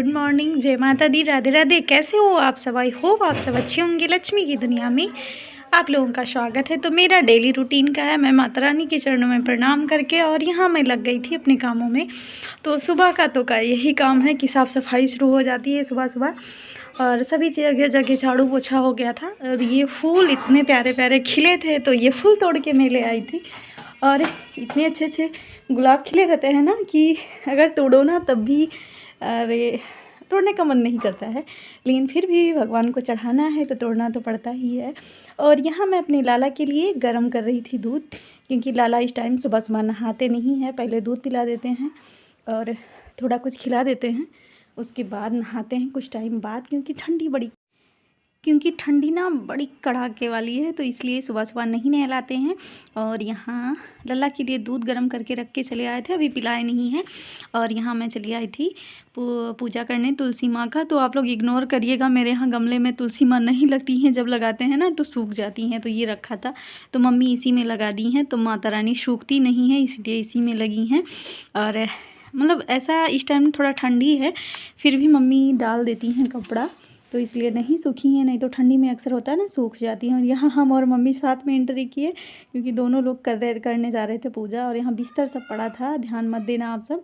Good morning, जय माता दी, राधे राधे। कैसे हो आप सब? आई होप आप सब अच्छे होंगे। लक्ष्मी की दुनिया में आप लोगों का स्वागत है। तो मेरा डेली रूटीन का है, मैं माता रानी के चरणों में प्रणाम करके और यहाँ मैं लग गई थी अपने कामों में। तो सुबह का यही काम है कि साफ़ सफाई शुरू हो जाती है सुबह सुबह, और सभी जगह जगह झाड़ू पोछा हो गया था। और ये फूल इतने प्यारे प्यारे खिले थे, तो ये फूल तोड़ के मैं ले आई थी। और इतने अच्छे अच्छे गुलाब खिले रहते हैं ना कि अगर तोड़ो ना तब भी, अरे, तोड़ने का मन नहीं करता है, लेकिन फिर भी भगवान को चढ़ाना है तो तोड़ना तो पड़ता ही है। और यहाँ मैं अपने लाला के लिए गर्म कर रही थी दूध, क्योंकि लाला इस टाइम सुबह सुबह नहाते नहीं हैं। पहले दूध पिला देते हैं और थोड़ा कुछ खिला देते हैं, उसके बाद नहाते हैं कुछ टाइम बाद, क्योंकि ठंडी ना बड़ी कड़ाके वाली है, तो इसलिए सुबह सुबह नहीं नहलाते हैं। और यहाँ लल्ला के लिए दूध गर्म करके रख के चले आए थे, अभी पिलाए नहीं है। और यहाँ मैं चली आई थी पूजा करने तुलसी माँ का। तो आप लोग इग्नोर करिएगा, मेरे यहाँ गमले में तुलसी माँ नहीं लगती हैं, जब लगाते हैं ना तो सूख जाती हैं। तो ये रखा था तो मम्मी इसी में लगा दी हैं, तो माता रानी सूखती नहीं है इसलिए इसी में लगी हैं। और मतलब ऐसा इस टाइम थोड़ा ठंडी है, फिर भी मम्मी डाल देती हैं कपड़ा, तो इसलिए नहीं सूखी हैं, नहीं तो ठंडी में अक्सर होता है ना सूख जाती हैं। और यहाँ हम और मम्मी साथ में एंट्री किए, क्योंकि दोनों लोग करने जा रहे थे पूजा। और यहाँ बिस्तर सब पड़ा था, ध्यान मत देना आप सब।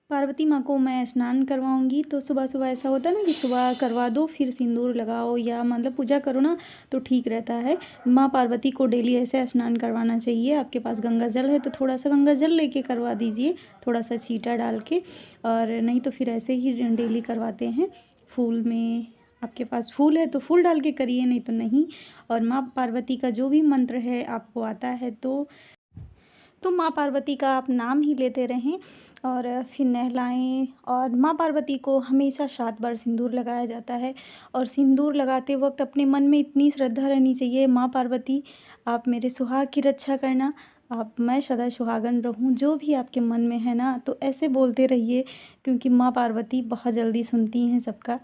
पार्वती माँ को मैं स्नान करवाऊंगी, तो सुबह सुबह ऐसा होता है ना कि सुबह करवा दो फिर सिंदूर लगाओ, या मतलब पूजा करो ना तो ठीक रहता है। माँ पार्वती को डेली ऐसे स्नान करवाना चाहिए। आपके पास गंगा जल है तो थोड़ा सा गंगा जल लेके करवा दीजिए, थोड़ा सा छींटा डाल के। और नहीं तो फिर ऐसे ही डेली करवाते हैं। फूल में आपके पास फूल है तो फूल डाल के करिए, नहीं तो नहीं। और माँ पार्वती का जो भी मंत्र है आपको आता है तो माँ पार्वती का आप नाम ही लेते रहें और फिर नहलाएं। और माँ पार्वती को हमेशा 7 बार सिंदूर लगाया जाता है। और सिंदूर लगाते वक्त अपने मन में इतनी श्रद्धा रहनी चाहिए, माँ पार्वती आप मेरे सुहाग की रक्षा करना, मैं सदा सुहागन रहूं, जो भी आपके मन में है ना, तो ऐसे बोलते रहिए, क्योंकि माँ पार्वती बहुत जल्दी सुनती हैं सबका।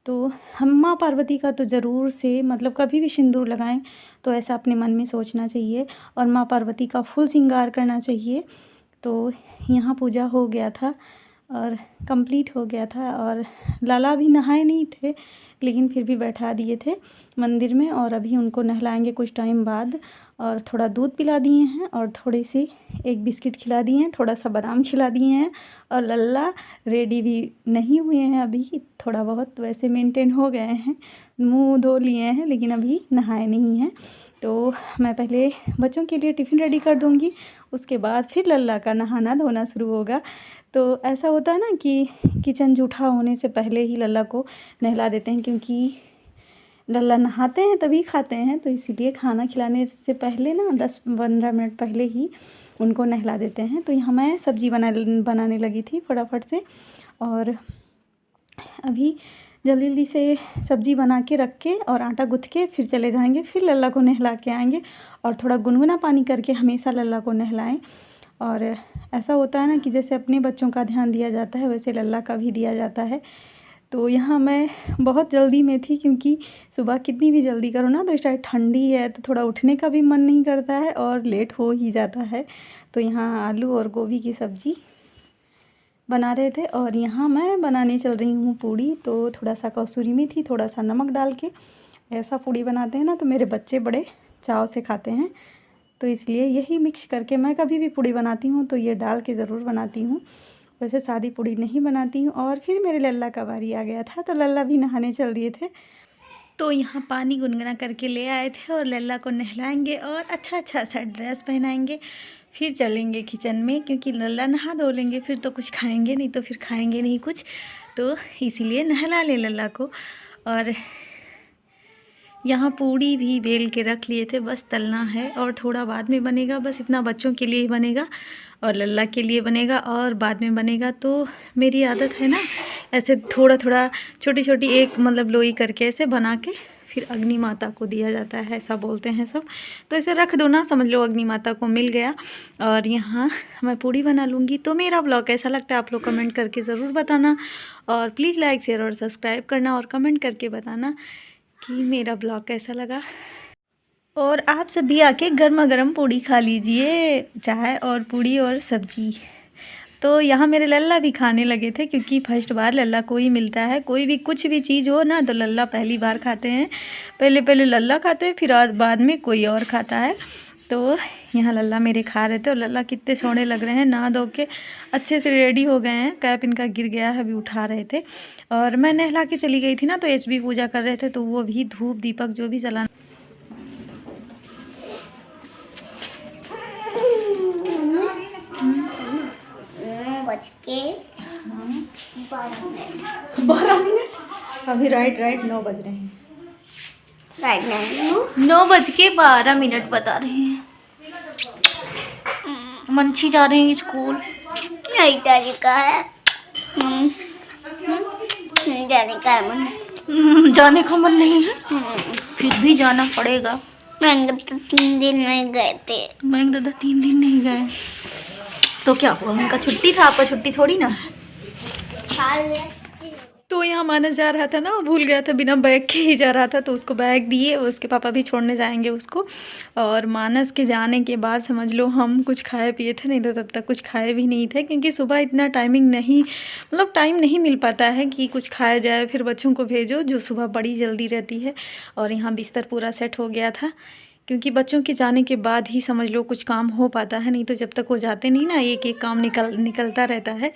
तो हम माँ पार्वती का तो ज़रूर से मतलब कभी भी सिंदूर लगाएं तो ऐसा अपने मन में सोचना चाहिए, और माँ पार्वती का फुल श्रृंगार करना चाहिए। तो यहाँ पूजा हो गया था और कंप्लीट हो गया था, और लाला भी नहाए नहीं थे, लेकिन फिर भी बैठा दिए थे मंदिर में। और अभी उनको नहलाएंगे कुछ टाइम बाद। और थोड़ा दूध पिला दिए हैं और थोड़ी सी एक बिस्किट खिला दिए हैं, थोड़ा सा बादाम खिला दिए हैं। और लल्ला रेडी भी नहीं हुए हैं अभी, थोड़ा बहुत वैसे मेंटेन हो गए हैं, मुंह धो लिए हैं, लेकिन अभी नहाए नहीं हैं। तो मैं पहले बच्चों के लिए टिफ़िन रेडी कर दूँगी, उसके बाद फिर लल्ला का नहाना धोना शुरू होगा। तो ऐसा होता है ना कि किचन जूठा होने से पहले ही लल्ला को नहला देते हैं, क्योंकि लल्ला नहाते हैं तभी खाते हैं, तो इसीलिए खाना खिलाने से पहले ना 10-15 मिनट पहले ही उनको नहला देते हैं। तो यहाँ मैं सब्ज़ी बनाने लगी थी फटाफट से, और अभी जल्दी जल्दी से सब्ज़ी बना के रख के और आटा गूँथ के फिर चले जाएंगे, फिर लल्ला को नहला के आएंगे। और थोड़ा गुनगुना पानी करके हमेशा लल्ला को नहलाएं। और ऐसा होता है ना कि जैसे अपने बच्चों का ध्यान दिया जाता है, वैसे लल्ला का भी दिया जाता है। तो यहाँ मैं बहुत जल्दी में थी, क्योंकि सुबह कितनी भी जल्दी करो ना तो इस टाइम ठंडी है, तो थोड़ा उठने का भी मन नहीं करता है और लेट हो ही जाता है। तो यहाँ आलू और गोभी की सब्ज़ी बना रहे थे, और यहाँ मैं बनाने चल रही हूँ पूड़ी। तो थोड़ा सा कसूरी मेथी, थोड़ा सा नमक डाल के ऐसा पूड़ी बनाते हैं ना, तो मेरे बच्चे बड़े चाव से खाते हैं, तो इसलिए यही मिक्स करके मैं कभी भी पूड़ी बनाती हूँ तो ये डाल के ज़रूर बनाती हूँ। वैसे सादी पूड़ी नहीं बनाती हूँ। और फिर मेरे लल्ला का बारी आ गया था, तो लल्ला भी नहाने चल दिए थे। तो यहाँ पानी गुनगुना करके ले आए थे, और लल्ला को नहलाएंगे और अच्छा सा ड्रेस पहनाएंगे, फिर चलेंगे किचन में, क्योंकि लल्ला नहा धो लेंगे फिर तो कुछ खाएंगे नहीं, तो फिर खाएंगे नहीं कुछ, तो इसीलिए नहला ले लल्ला को। और यहाँ पूड़ी भी बेल के रख लिए थे, बस तलना है और थोड़ा बाद में बनेगा, बस इतना बच्चों के लिए ही बनेगा और लल्ला के लिए बनेगा और बाद में बनेगा। तो मेरी आदत है ना, ऐसे थोड़ा थोड़ा छोटी छोटी एक मतलब लोई करके ऐसे बना के फिर अग्नि माता को दिया जाता है, ऐसा बोलते हैं सब। तो ऐसे रख दो ना, समझ लो अग्नि माता को मिल गया। और यहाँ मैं पूड़ी बना लूँगी। तो मेरा ब्लॉग कैसा लगता है आप लोग कमेंट करके ज़रूर बताना, और प्लीज़ लाइक शेयर और सब्सक्राइब करना, और कमेंट करके बताना कि मेरा ब्लॉग कैसा लगा। और आप सभी आके गर्मा गर्म पूड़ी खा लीजिए, चाय और पूड़ी और सब्जी। तो यहाँ मेरे लल्ला भी खाने लगे थे, क्योंकि फर्स्ट बार लल्ला को ही मिलता है। कोई भी कुछ भी चीज़ हो ना तो लल्ला पहली बार खाते हैं। पहले पहले लल्ला खाते हैं, फिर बाद में कोई और खाता है। तो यहाँ लल्ला मेरे खा रहे थे, और लल्ला कितने सोने लग रहे हैं, नहा धो के अच्छे से रेडी हो गए हैं। कैप इनका गिर गया है, अभी उठा रहे थे। और मैं नहला के चली गई थी ना, तो एचबी पूजा कर रहे थे, तो वो भी धूप दीपक जो भी जलाना। 9:12 अभी राइट 9 बज रहे हैं। राइट 9:12 बता रहे हैं। मंशी जा रहे हैं स्कूल। नहीं जाने का है। नहीं जाने का है मन। जाने का मन नहीं है, फिर भी जाना पड़ेगा। मैं तो 3 दिन में गए थे। मैं दादा 3 दिन नहीं गए तो क्या हुआ, उनका छुट्टी था, आपका छुट्टी थोड़ी ना। तो यहाँ मानस जा रहा था ना, भूल गया था, बिना बैग के ही जा रहा था, तो उसको बैग दिए, उसके पापा भी छोड़ने जाएंगे उसको। और मानस के जाने के बाद समझ लो हम कुछ खाए पिए थे, नहीं तो तब तक कुछ खाए भी नहीं थे, क्योंकि सुबह इतना टाइमिंग नहीं, मतलब टाइम नहीं मिल पाता है कि कुछ खाया जाए, फिर बच्चों को भेजो जो सुबह बड़ी जल्दी रहती है। और यहाँ बिस्तर पूरा सेट हो गया था, क्योंकि बच्चों के जाने के बाद ही समझ लो कुछ काम हो पाता है, नहीं तो जब तक वो जाते नहीं ना, एक एक काम निकलता रहता है।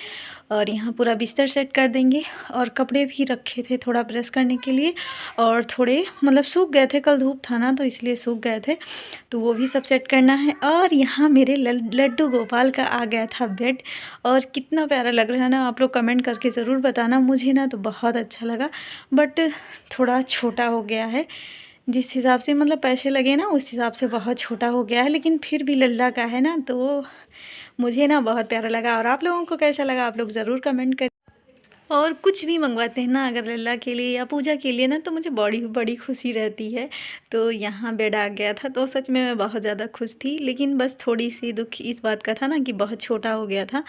और यहाँ पूरा बिस्तर सेट कर देंगे, और कपड़े भी रखे थे थोड़ा प्रेस करने के लिए, और थोड़े मतलब सूख गए थे, कल धूप था ना तो इसलिए सूख गए थे, तो वो भी सब सेट करना है। और यहाँ मेरे लड्डू गोपाल का आ गया था बेड, और कितना प्यारा लग रहा है ना, आप लोग कमेंट करके ज़रूर बताना। मुझे ना तो बहुत अच्छा लगा, बट थोड़ा छोटा हो गया है, जिस हिसाब से मतलब पैसे लगे ना उस हिसाब से बहुत छोटा हो गया है, लेकिन फिर भी लल्ला का है ना, तो मुझे ना बहुत प्यारा लगा। और आप लोगों को कैसा लगा आप लोग ज़रूर कमेंट करें। और कुछ भी मंगवाते हैं ना अगर लल्ला के लिए या पूजा के लिए ना, तो मुझे बड़ी खुशी रहती है। तो यहाँ बेड आ गया था, तो सच में मैं बहुत ज़्यादा खुश थी, लेकिन बस थोड़ी सी दुख इस बात का था ना कि बहुत छोटा हो गया था।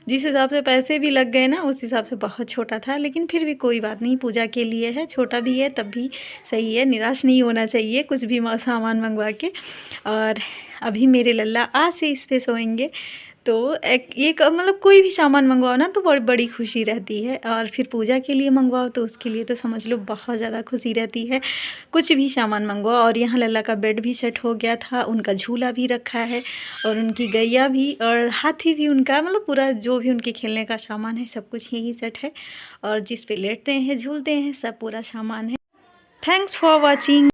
जिस हिसाब से पैसे भी लग गए ना उस हिसाब से बहुत छोटा था, लेकिन फिर भी कोई बात नहीं, पूजा के लिए है, छोटा भी है तब भी सही है, निराश नहीं होना चाहिए कुछ भी सामान मंगवा के। और अभी मेरे लल्ला आज से इस पे सोएंगे, तो एक मतलब कोई भी सामान मंगवाओ ना तो बड़ी खुशी रहती है, और फिर पूजा के लिए मंगवाओ तो उसके लिए तो समझ लो बहुत ज़्यादा खुशी रहती है, कुछ भी सामान मंगवाओ। और यहाँ लल्ला का बेड भी सेट हो गया था, उनका झूला भी रखा है, और उनकी गैया भी और हाथी भी उनका, मतलब पूरा जो भी उनके खेलने का सामान है सब कुछ यही सेट है, और जिस पे लेटते हैं झूलते हैं सब पूरा सामान है। Thanks for watching.